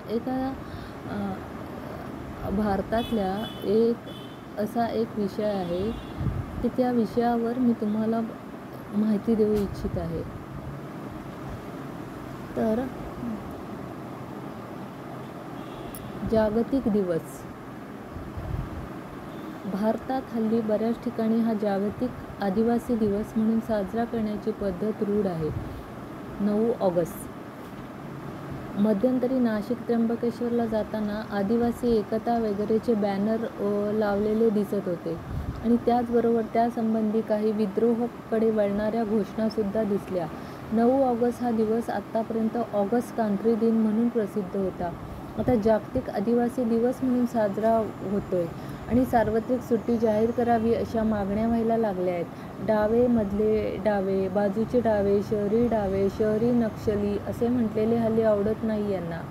एका भारतातल्या असा एक विषय आहे की त्या विषयावर मी तुम्हाला माहिती देऊ इच्छित आहे. तर जागतिक दिवस. भारतात हल्ली बऱ्याच ठिकाणी हा जागतिक आदिवासी दिवस म्हणून साजरा करण्याची पद्धत रूढ आहे. 9 ऑगस्ट. मध्यंतरी नाशिक त्र्यंबकेश्वरला जाताना आदिवासी एकता वगैरेचे बॅनर लावलेले दिसत होते आणि त्याचबरोबर त्यासंबंधी काही विद्रोहाकडे वळणाऱ्या घोषणासुद्धा दिसल्या. 9 ऑगस्ट हा दिवस आत्तापर्यंत ऑगस्ट क्रांती दिन म्हणून प्रसिद्ध होता. आता जागतिक आदिवासी दिवस म्हणून साजरा होतोय आणि सार्वत्रिक सुट्टी जाहीर करावी अशा मागण्या व्हायला लागल्या आहेत. डावे, मधले डावे, बाजूचे डावे, शहरी नक्षली असे म्हटलेले हल्ली आवडत नाही यांना.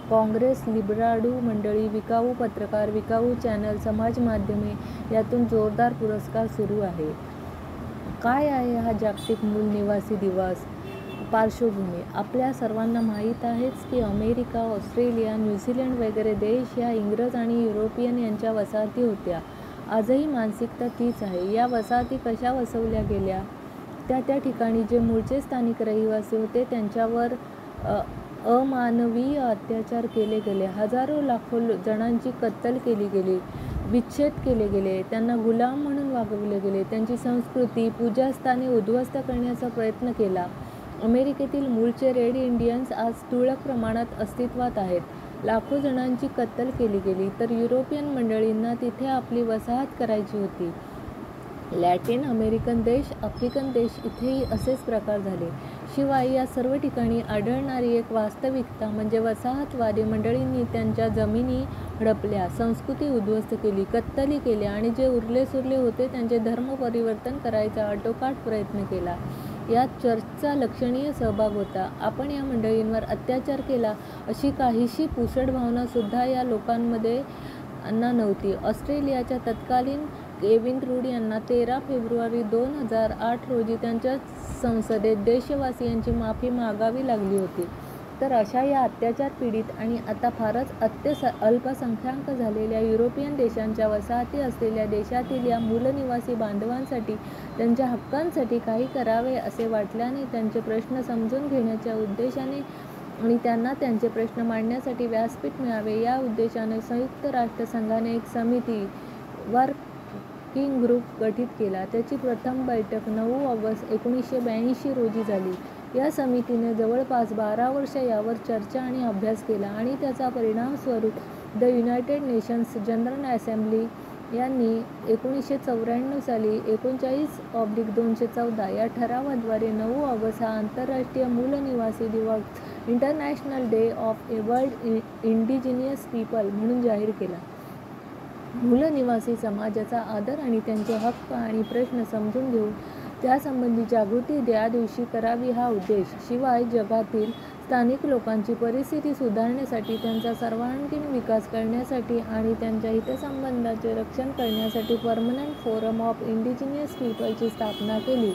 काँग्रेस, लिबराडू मंडळी, विकाऊ पत्रकार, विकाऊ चॅनल, समाज माध्यमे यातून जोरदार पुरस्कार सुरू आहे. काय आहे हा जागतिक मूल निवासी दिवस? पार्श्वभूमी आपल्या सर्वांना माहीत आहेच की अमेरिका, ऑस्ट्रेलिया, न्यूझीलंड वगैरे देश या इंग्रज आणि युरोपियन यांच्या वसाहती होत्या. आजही मानसिकता तीच आहे. या वसाहती कशा वसवल्या गेल्या? त्या ठिकाणी जे मूळचे स्थानिक रहिवासी होते त्यांच्यावर अमानवीय अत्याचार केले गेले. हजारो लाखो जणांची कत्तल केली गेली, विच्छेद केले गेले, त्यांना गुलाम म्हणून वागवले गेले, त्यांची संस्कृती, पूजास्थाने उद्ध्वस्त करण्याचा प्रयत्न केला. अमेरिकेतील मूळचे रेड इंडियन्स आज तुरळक प्रमाणात अस्तित्वात आहेत. लाखो जणांची कत्तल केली गेली. तर युरोपियन मंडळींना तिथे आपली वसाहत करायची होती. लॅटिन अमेरिकन देश, आफ्रिकन देश इथेही असेच प्रकार झाले. शिवाय या सर्व ठिकाणी आढळणारी एक वास्तविकता म्हणजे वसाहतवादी मंडळींनी त्यांच्या जमिनी हडपल्या, संस्कृती उद्ध्वस्त केली, कत्तली केल्या आणि जे उरले-सुरले होते त्यांचे धर्म परिवर्तन करायचा आटोकाट प्रयत्न केला. यात चर्चचा लक्षणीय सहभाग होता. आपण या मंडळींवर अत्याचार केला अशी काहीशी पुसट भावना सुद्धा या लोकांमध्ये नव्हती. ऑस्ट्रेलियाच्या तत्कालीन केविन रूड यांना 13 फेब्रुवारी 2008 रोजी त्यांच्या संसदेत देशवासियांची माफी मागावी लागली होती. तर अशा या अत्याचार पीडित आणि आता फारच अल्पसंख्याक झालेल्या युरोपियन देशांच्या वसाहती असलेल्या देशातील या मूलनिवासी बांधवांसाठी त्यांच्या हक्कांसाठी काही करावे असे वाटल्याने त्यांचे प्रश्न समजून घेण्याच्या उद्देशाने आणि त्यांना त्यांचे प्रश्न मांडण्यासाठी व्यासपीठ मिळावे या उद्देशाने संयुक्त राष्ट्रसंघाने एक समिती वर्किंग ग्रुप गठीत केला. त्याची प्रथम बैठक 9 ऑगस्ट 1982 रोजी झाली. या समितीने जवळपास 12 वर्ष यावर चर्चा आणि अभ्यास केला आणि त्याचा परिणामस्वरूप the United nations general assembly यांनी 1994 साली 39/214 या ठरावाद्वारे 9 ऑगस्ट हा आंतरराष्ट्रीय मूलनिवासी दिवस international day of world indigenous people म्हणून जाहीर केला. मूलनिवासी समाजाचा आदर आणि त्यांचे हक्क आणि प्रश्न समजून घेऊन त्यासंबंधी जागृती या दिवशी करावी हा उद्देश. शिवाय जगातील स्थानिक लोकांची परिस्थिती सुधारण्यासाठी, त्यांचा सर्वांगीण विकास करण्यासाठी आणि त्यांच्या हितसंबंधांचे रक्षण करण्यासाठी पर्मनंट फोरम ऑफ इंडिजिनियस पीपलची स्थापना केली.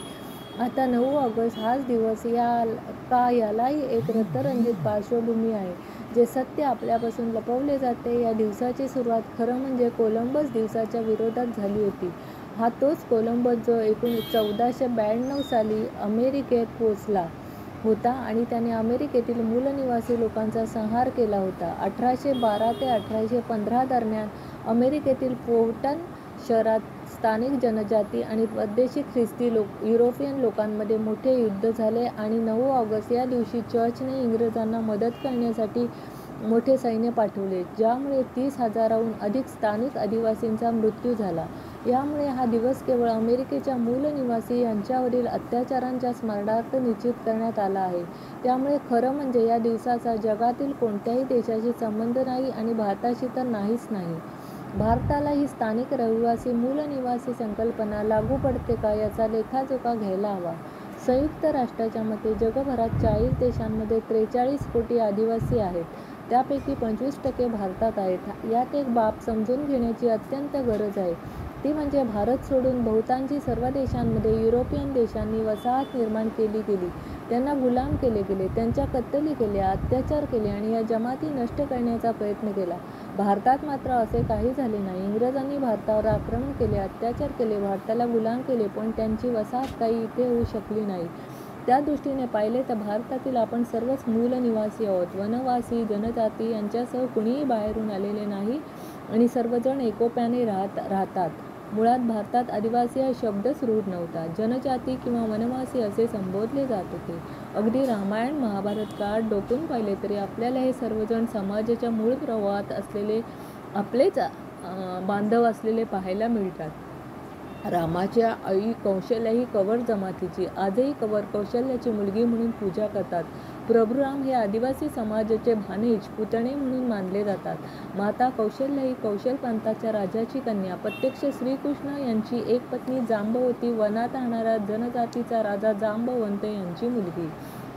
आता 9 ऑगस्ट हाच दिवस यालाही एक रक्तरंजित पार्श्वभूमी आहे. जे सत्य आपल्यापासून लपवले जाते. या दिवसाची सुरुवात खरं म्हणजे कोलंबस दिवसाच्या विरोधात झाली होती. हा तोच कोलंबस जो 1492 साली अमेरिकेत पोचला होता आणि त्याने अमेरिकेतील मूलनिवासी लोकांचा संहार केला होता. 1812 ते 1815 दरम्यान अमेरिकेतील पोर्टन शहरात स्थानिक जनजाती आणि परदेशी ख्रिस्ती युरोपियन लोकांमध्ये मोठे युद्ध झाले आणि 9 ऑगस्ट या दिवशी चर्चने इंग्रजांना मदत करण्यासाठी मोठे सैन्य पाठवले, ज्यामुळे 30,000हून अधिक स्थानिक आदिवासींचा मृत्यू झाला. यामुळे हा दिवस केवळ अमेरिकेच्या मूलनिवासी यांच्यावरील अत्याचारांच्या स्मरणार्थ निश्चित करण्यात आला आहे. त्यामुळे खरं म्हणजे या दिवसाचा जगातील कोणत्याही देशाशी संबंध नाही आणि भारताशी तर नाहीच नाही. भारताला ही स्थानिक रहिवासी मूलनिवासी संकल्पना लागू पडते का याचा लेखाजोखा घ्यायला हवा. संयुक्त राष्ट्राच्या मते जगभरात 40 देशांमध्ये 43 कोटी आदिवासी आहेत. त्यापैकी 25% भारतात आहेत. यात एक बाब समजून घेण्याची अत्यंत गरज आहे. ती म्हणजे भारत सोडून बहुतांशी सर्व देशांमध्ये युरोपियन देशांनी वसाहत निर्माण केली गेली. त्यांना गुलाम केले गेले, त्यांच्या कत्तली केल्या, अत्याचार केले आणि या जमाती नष्ट करण्याचा प्रयत्न केला. भारतात मात्र असे काही झाले नाही. इंग्रजांनी भारतावर आक्रमण केले, अत्याचार केले, भारताला गुलाम केले, पण त्यांची वसाहत काही इथे होऊ शकली नाही. त्या दृष्टीने पाहिले तर भारतातील आपण सर्वच मूल निवासी आहोत. वनवासी जनजाती यांच्यासह कुणीही बाहेरून आलेले नाही आणि सर्वजण एकोप्याने राहतात. मुळात भारतात आदिवासी हा शब्दच रूढ नव्हता. जनजाती किंवा वनवासी असे संबोधले जात होते. अगदी रामायण महाभारत काळात डोकून पाहिले तरी आपल्याला हे सर्वजण समाजाच्या मूळ प्रवाहात असलेले आपलेच बांधव असलेले पाहायला मिळतात. रामाच्या आई कौशल्या ही कवर जमातीची. आजही कवर कौशल्याची मुलगी म्हणून पूजा करतात. प्रभुराम हे आदिवासी समाजाचे भानेज पुतणे म्हणून मानले जातात. माता कौशल्या ही कौशल प्रांताच्या राजाची कन्या, प्रत्यक्ष श्रीकृष्ण यांची एक पत्नी जांबवती, वनात राहणारा जनजातीचा राजा जांबवंत यांची मुलगी.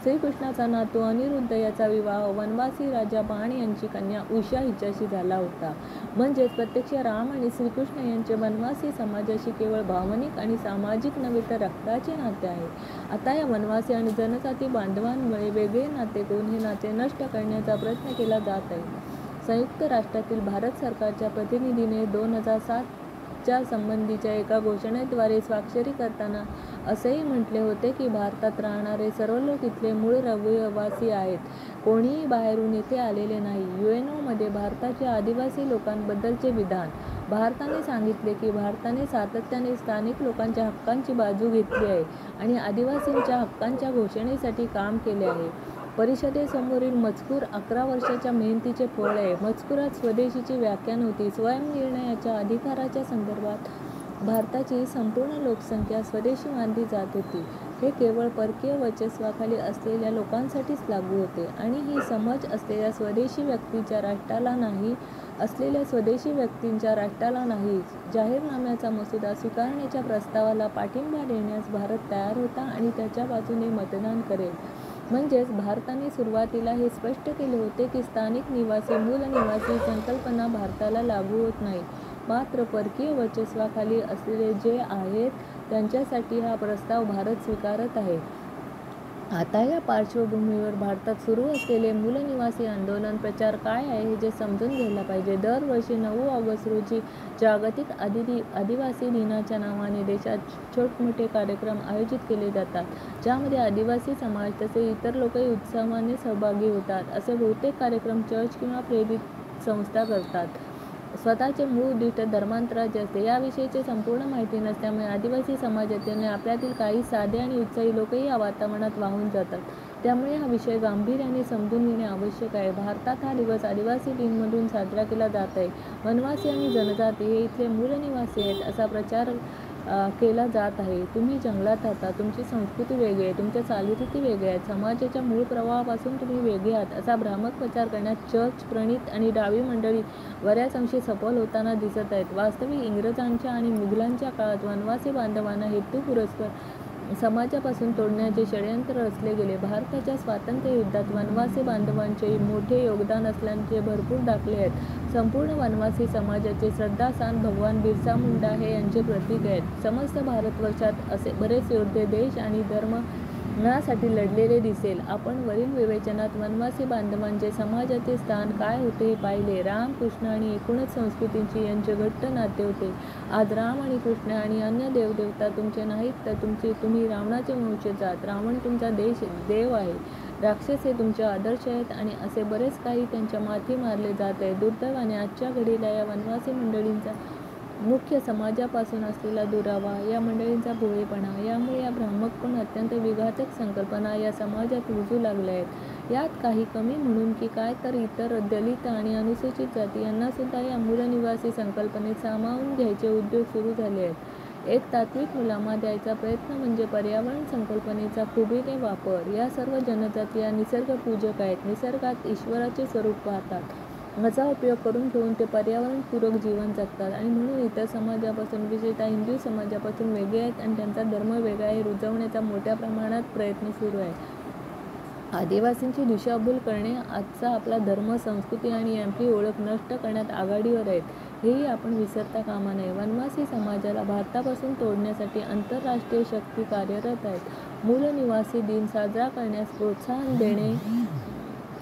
श्रीकृष्णाचा नातू अनिरुद्ध याचा विवाह वनवासी राजा बाण यांची कन्या उषा हिच्याशी झाला होता. म्हणजेच प्रत्यक्ष राम आणि श्रीकृष्ण यांचे वनवासी समाजाशी केवळ भावनिक आणि सामाजिक नव्हे तर रक्ताचे नाते आहे. आता या वनवासी आणि जनजाती बांधवांमुळे वेगळे नाते करून हे नाते नष्ट करण्याचा प्रयत्न केला जात आहे. संयुक्त राष्ट्रातील भारत सरकारच्या प्रतिनिधीने 2007च्या संबंधीच्या एका घोषणेद्वारे स्वाक्षरी करताना असेही म्हटले होते की भारतात राहणारे सर्व लोक इथले मूळ रहिवासी आहेत. कोणीही बाहेरून इथे आलेले नाही. UNOमध्ये भारताच्या आदिवासी लोकांबद्दलचे विधान. भारताने सांगितले की भारताने सातत्याने स्थानिक लोकांच्या हक्कांची बाजू घेतली आहे आणि आदिवासींच्या हक्कांच्या घोषणेसाठी काम केले आहे. परिषदेसमोरील मजकूर 11 वर्षाच्या मेहनतीचे फळ आहे. मजकुरात स्वदेशीची व्याख्या नव्हती. स्वयंनिर्णयाच्या अधिकाराच्या संदर्भात भारताची संपूर्ण लोकसंख्या स्वदेशी मानली जात होती. हे केवळ परकीय वर्चस्वाखाली असलेल्या लोकांसाठीच लागू होते आणि ही समज असलेल्या स्वदेशी व्यक्तींच्या राष्ट्राला नाही. जाहीरनाम्याचा मसुदा स्वीकारण्याच्या प्रस्तावाला पाठिंबा देण्यास भारत तयार होता आणि त्याच्या बाजूने मतदान करेल. म्हणजेच भारताने सुरुवातीला हे स्पष्ट केले होते की स्थानिक निवासी, मूल निवासी संकल्पना भारताला लागू होत नाही. मात्र परकीय वर्चस्वाखाली असलेले जे आहेत त्यांच्यासाठी हा प्रस्ताव भारत स्वीकारत आहे. आता या पार्श्वभूमीवर भारतात सुरू असलेले मूलनिवासी आंदोलन प्रचार काय आहे हे जे समजून घ्यायला पाहिजे. दरवर्षी 9 ऑगस्ट रोजी जागतिक आदिवासी दिनाच्या नावाने देशात छोटमोठे कार्यक्रम आयोजित केले जातात, ज्यामध्ये आदिवासी समाज तसेच इतर लोकही उत्साहाने सहभागी होतात. असे बहुतेक कार्यक्रम चर्च किंवा प्रेरित संस्था करतात. स्वतःचे मूळ उद्दिष्ट धर्मांतराचे असते. याविषयीची संपूर्ण माहिती नसल्यामुळे आदिवासी समाजातील आपल्यातील काही साधे आणि उत्साही लोकही या वातावरणात वाहून जातात. त्यामुळे हा विषय गांभीर्याने समजून घेणे आवश्यक आहे. भारतात हा दिवस आदिवासी दिन म्हणून साजरा केला जात आहे. वनवासी आणि जनजाती हे इथले मूळ निवासी आहेत असा प्रचार केला जात आहे. तुम्ही जंगलात राहता, तुमची संस्कृती वेगळी आहे, तुमच्या चालीरीती वेगळ्या आहेत, समाजाच्या मूळ प्रवाहापासून तुम्ही वेगळे आहात असा भ्रामक प्रचार करण्यात चर्च प्रणीत आणि डावी मंडळी बऱ्याच अंशी सफल होताना दिसत आहेत. वास्तविक इंग्रजांच्या आणि मुघलांच्या काळात वनवासी बांधवांना हेतुपुरस्सर समाजापासून तोडण्याचे षडयंत्र रचले गेले. भारताच्या स्वातंत्र्य युद्धात वनवासी बांधवांचेही मोठे योगदान असल्याचे भरपूर दाखले आहेत. संपूर्ण वनवासी समाजाचे श्रद्धास्थान भगवान बिरसा मुंडा हे यांचे प्रतीक आहेत. समस्त भारतवर्षात असे बरेच योद्धे देश आणि धर्मासाठी लढलेले दिसेल. आपण वरील विवेचनात वनवासी बांधवांचे समाजातील स्थान काय होते हे पाहिले. राम, कृष्ण आणि एकूणच संस्कृतींची यांचे घट्ट नाते होते. आज राम आणि कृष्ण आणि अन्य देवदेवता तुमचे नाहीत तर तुम्ही रावणाचे वंशज आहात. रावण तुमचा देव आहे. राक्षस हे तुमचे आदर्श आहेत आणि असे बरेच काही त्यांच्या माथी मारले जात आहे. दुर्दैवाने आजच्या घडीला या वनवासी मंडळींचा मुख्य समाजापासून असलेला दुरावा, या मंडळींचा भोळेपणा यामुळे या भ्रामक पण अत्यंत विघातक संकल्पना या समाजात रुजू लागल्या आहेत. यात काही कमी म्हणून की काय तर इतर दलित आणि अनुसूचित जाती यांनासुद्धा या मूलनिवासी संकल्पनेत सामावून घ्यायचे उद्योग सुरू झाले आहेत. एक तात्विक मुलामा द्यायचा प्रयत्न म्हणजे पर्यावरण संकल्पनेचा खुबीने वापर. या सर्व जनजाती या निसर्गपूजक आहेत. निसर्गात ईश्वराचे स्वरूप पाहतात. याचा उपयोग करून घेऊन ते पर्यावरणपूरक जीवन जगतात आणि म्हणून इतर समाजापासून, विशेषतः हिंदू समाजापासून वेगळे आहेत आणि त्यांचा धर्म वेगळा आहे रुजवण्याचा मोठ्या प्रमाणात प्रयत्न सुरू आहे. आदिवासींची दिशाभूल करणे आजचा आपला धर्म, संस्कृती आणि आपली ओळख नष्ट करण्यात आघाडीवर आहेत हेही आपण विसरता कामा नये. वनवासी समाजाला भारतापासून तोडण्यासाठी आंतरराष्ट्रीय शक्ती कार्यरत आहेत. मूल निवासी दिन साजरा करण्यास प्रोत्साहन देणे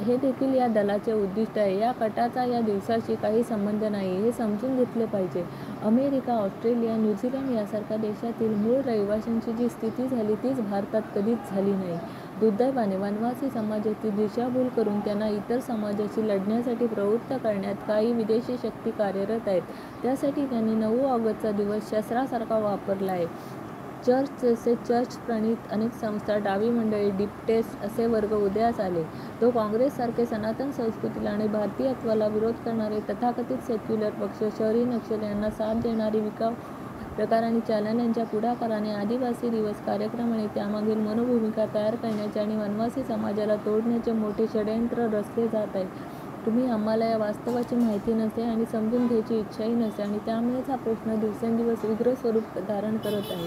हे देखील या दलाचे उद्दिष्ट आहे. या कटाचा या दिवसाशी काही संबंध नाही हे समजून घेतले पाहिजे. अमेरिका, ऑस्ट्रेलिया, न्यूझीलंड यासारख्या देशातील मूळ रहिवाशांची जी स्थिती झाली तीच भारतात कधीच झाली नाही. दुर्दैवाने वनवासी समाजाची दिशाभूल करून त्यांना इतर समाजाशी लढण्यासाठी प्रवृत्त करण्यात काही विदेशी शक्ती कार्यरत आहेत. त्यासाठी त्यांनी 9 ऑगस्टचा दिवस शस्त्रासारखा वापरला आहे. चर्च जसे चर्च प्रणीत अनेक संस्था, डावी मंडळी, डिप्टेस्ट असे वर्ग उदयास आले. तो काँग्रेससारखे सनातन संस्कृतीला आणि भारतीयत्वाला विरोध करणारे तथाकथित सेक्युलर पक्ष, शहरी नक्षल यांना साथ देणारी विकाऊ प्रकार आणि चॅनल पुढाकाराने आदिवासी दिवस कार्यक्रम आणि त्यामागील मनोभूमिका तयार करण्याचे आणि वनवासी समाजाला तोडण्याचे मोठे षड्यंत्र रचले जात आहे. तुम्ही आम्हाला या वास्तवाची माहिती नसते आणि समजून घ्यायची इच्छाही नसते आणि त्यामुळेच हा प्रश्न दिवसेंदिवस उग्र स्वरूप धारण करत आहे.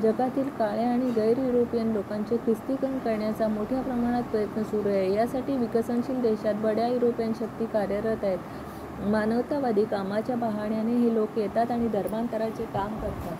जगातील काळ्या आणि गैर युरोपियन लोकांचे ख्रिस्तीकरण करण्याचा मोठ्या प्रमाणात प्रयत्न सुरू आहे. यासाठी विकसनशील देशात बड्या युरोपियन शक्ती कार्यरत आहेत. मानवतावादी कामाच्या बहाण्याने हे लोक येतात आणि धर्मांतराचे काम करतात.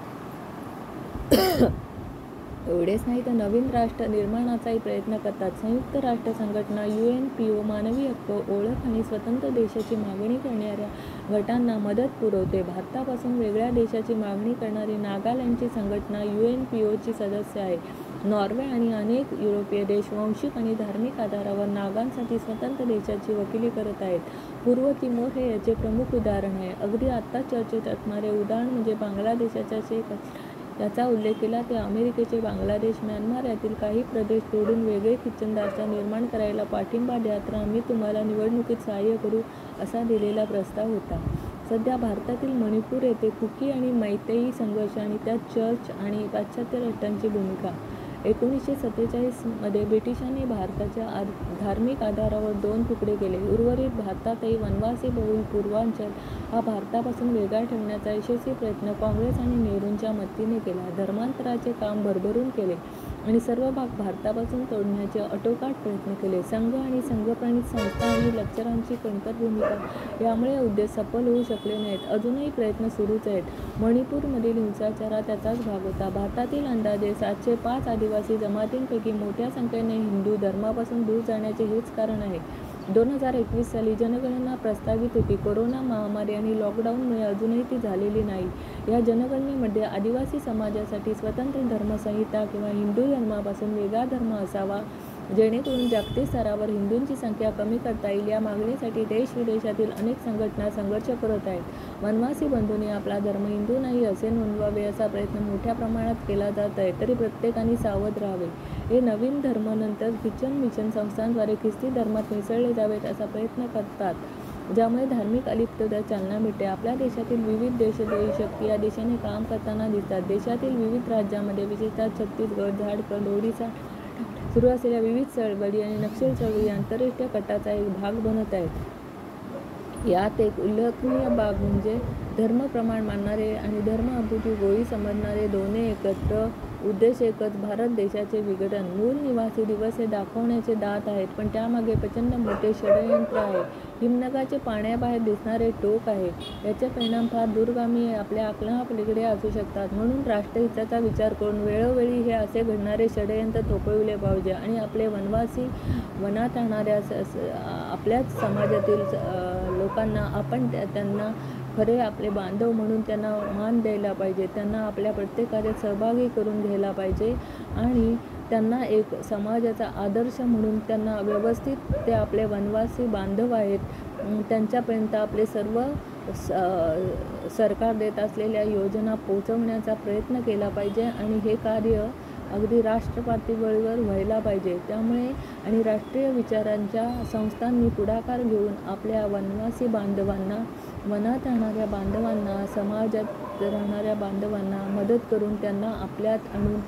एवढेच नाही तर नवीन राष्ट्र निर्माणाचाही प्रयत्न करतात. संयुक्त राष्ट्र संघटना, UNPO मानवी हक्क, ओळख आणि स्वतंत्र देशाची मागणी करणाऱ्या गटांना मदत पुरवते. भारतापासून वेगळ्या देशाची मागणी करणारी नागालँडची संघटना UNPOची सदस्य आहे. नॉर्वे आणि अनेक युरोपीय देश वांशिक आणि धार्मिक आधारावर नागांसाठी स्वतंत्र देशाची वकिली करत आहेत. पूर्व तिमोर हे याचे प्रमुख उदाहरण आहे. अगदी आत्ता चर्चेत असणारे उदाहरण म्हणजे बांगलादेशाच्या शेख याचा उल्लेख केला ते अमेरिकेचे बांगलादेश, म्यानमार यातील काही प्रदेश तोडून वेगळे ख्रिश्चन राष्ट्र निर्माण करायला पाठिंबा द्या तर आम्ही तुम्हाला निवडणुकीत सहाय्य करू असा दिलेला प्रस्ताव होता. सध्या भारतातील मणिपूर येथे कुकी आणि मैतेई संघर्ष आणि त्यात चर्च आणि पाश्चात्य राष्ट्रांची भूमिका. 1947 मध्ये ब्रिटिशांनी भारताच्या धार्मिक आधारावर 2 तुकडे केले. उर्वरित भारतातही वनवासी बहुल पूर्वांचल हा भारतापासून वेगळा ठेवण्याचा यशस्वी प्रयत्न काँग्रेस आणि नेहरूंच्या मदतीने केला. धर्मांतराचे काम भरभरून केले आणि सर्व भाग भारतापासून तोडण्याचे आटोकाट प्रयत्न केले. संघ आणि संघप्रणीत संस्था आणि लेक्चरांची कणखर भूमिका यामुळे उद्देश सफल होऊ शकले नाहीत. अजूनही प्रयत्न सुरूच आहेत. मणिपूरमधील हिंसाचार त्याचाच भाग होता. भारतातील अंदाजे 705 आदिवासी जमातींपैकी मोठ्या संख्येने हिंदू धर्मापासून दूर जाण्याचे हेच कारण आहे. 2021 साली जनगणना प्रस्तावित होती. कोरोना महामारी आणि लॉकडाऊनमुळे अजूनही ती झालेली नाही. या जनगणनेमध्ये आदिवासी समाजासाठी स्वतंत्र धर्मसंहिता किंवा हिंदू धर्मापासून वेगळा धर्म असावा जेणेकरून जागतिक स्तरावर हिंदूंची संख्या कमी करता येईल. या मागणीसाठी देश-विदेशातील अनेक संघटना संघर्ष करत आहेत. वनवासी बंधूंनी आपला धर्म हिंदू नाही असे नोंदवावे असा प्रयत्न मोठ्या प्रमाणात केला जात आहे. तरी प्रत्येकाने सावध राहावे. हे नवीन धर्म नंतर ख्रिश्चन मिशन संस्थांद्वारे ख्रिस्ती धर्मात मिसळले जावेत असा प्रयत्न करतात ज्यामुळे धार्मिक अलिप्तता चालना मिळते. आपल्या देशातील विविध देशद्रोही शक्ती या दिशेने काम करताना दिसतात. देशातील विविध राज्यांमध्ये विशेषतः छत्तीसगड, झारखंड, ओडिशा सुरू असलेल्या विविध चळवळी आणि नक्षल चळवळी आंतरराष्ट्रीय कटाचा एक भाग बनत आहेत. यात एक उल्लेखनीय बाब म्हणजे धर्म प्रमाण मानणारे आणि धर्म अभूती गोळी समजणारे दोन्ही एकत्र उद्देश एकच, भारत देशाचे विघटन. मूळ निवासी दिवस हे दाखवण्याचे दात आहेत पण त्यामागे प्रचंड मोठे षड्यंत्र आहे. हिमनगाचे पाण्याबाहेर दिसणारे टोक आहे. याचे परिणाम फार दूरगामी आपल्या आकलनापलीकडे असू शकतात. म्हणून राष्ट्रहिताचा विचार करून वेळोवेळी हे असे घडणारे षड्यंत्र थोपविले पाहिजे आणि आपले वनवासी वनात राहणाऱ्या आपल्याच समाजातील लोकांना आपण त्यांना खरे आपले बांधव म्हणून त्यांना मान द्यायला पाहिजे. त्यांना आपल्या प्रत्येक कार्यात सहभागी करून घ्यायला पाहिजे आणि त्यांना एक समाजाचा आदर्श म्हणून त्यांना व्यवस्थित ते आपले वनवासी बांधव आहेत त्यांच्यापर्यंत आपले सर्व सरकार देत असलेल्या योजना पोहोचवण्याचा प्रयत्न केला पाहिजे आणि हे कार्य अगदी राष्ट्रपातळीवर व्हायला पाहिजे. त्यामुळे आणि राष्ट्रीय विचारांच्या संस्थांनी पुढाकार घेऊन आपल्या वनवासी बांधवांना, वनात राहणाऱ्या बांधवांना, समाजात राहणाऱ्या बांधवांना मदत करून त्यांना आपल्यात आणून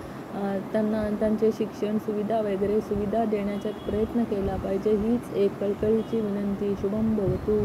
त्यांना त्यांचे शिक्षण सुविधा वगैरे सुविधा देण्याचा प्रयत्न केला पाहिजे. हीच एक कळकळीची विनंती. शुभम भवतु.